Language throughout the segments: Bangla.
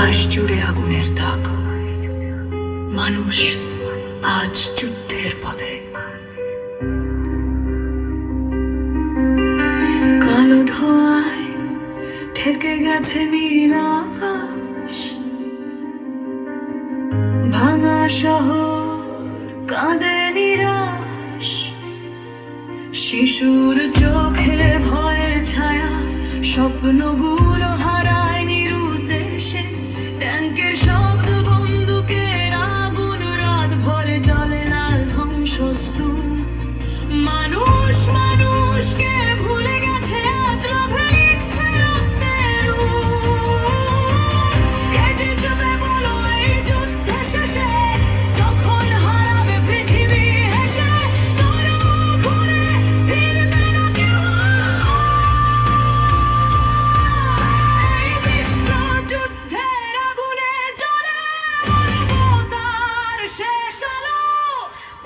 আকাশ জুড়ে আগুনের দাগ, মানুষ আজ যুদ্ধের পথে। কালো ধোঁয়ায় ঠেকে গেছে নীল আকাশ, ভাঙা শহর কাঁদে নিরাশ, শিশুর চোখে ভয়ের ছায়া, স্বপ্নগুলো হারায় নিরুদ্দেশে। ট্যাঙ্কের শব্দ, বন্দুকের আগুন, রাত ভরে জলে লাল ধ্বংসস্তূপ। মানুষ মানুষকে ভুলে গেছে, আজ লোভে লিখছে রক্তের রূপ। কে জিতবে বলো এই যুদ্ধে শেষে, যখন হারাবে পৃথিবী হেসে? করো ঘুরে ফিরবে না কেউ, এই বিশ্ব যুদ্ধের আগুনে জ্বলে মানবতার শেষ আলো।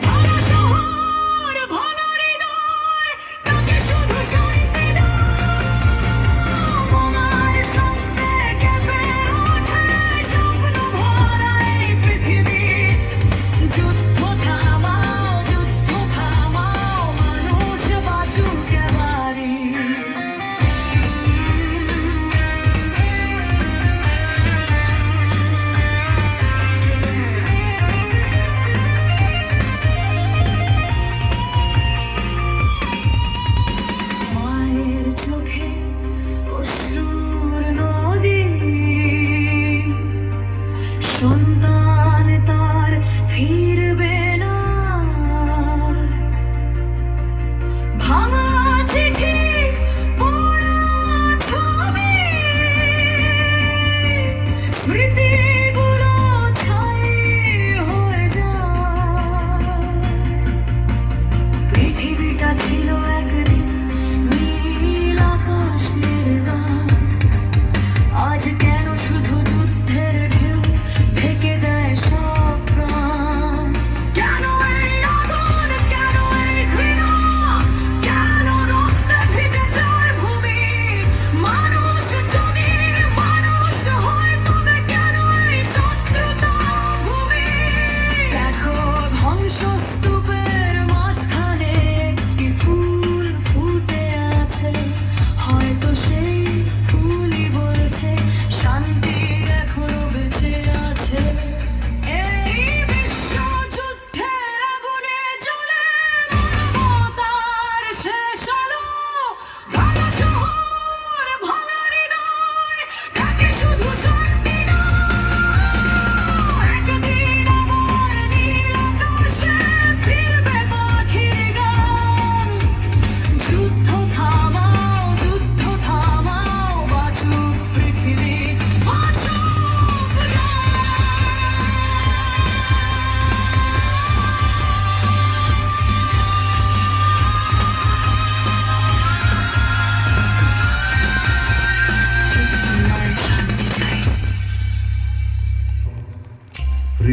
ভাঙা শহর, ভাঙা হৃদয়, তাকে শুধু শান্তি দাও। তোমার শব্দে কেঁপে ওঠে স্বপ্ন ভরা এই পৃথিবী। যুদ্ধ থামাও, মানুষ বাঁচুক এবারই। মায়ের চোখে অশ্রুর নদী, সন্তান তার ফিরবে না। ভাঙা চিঠি, পোড়া ছবি, স্মৃতিগুলো ছাই হয়ে যায়। পৃথিবীটা ছিল একদিন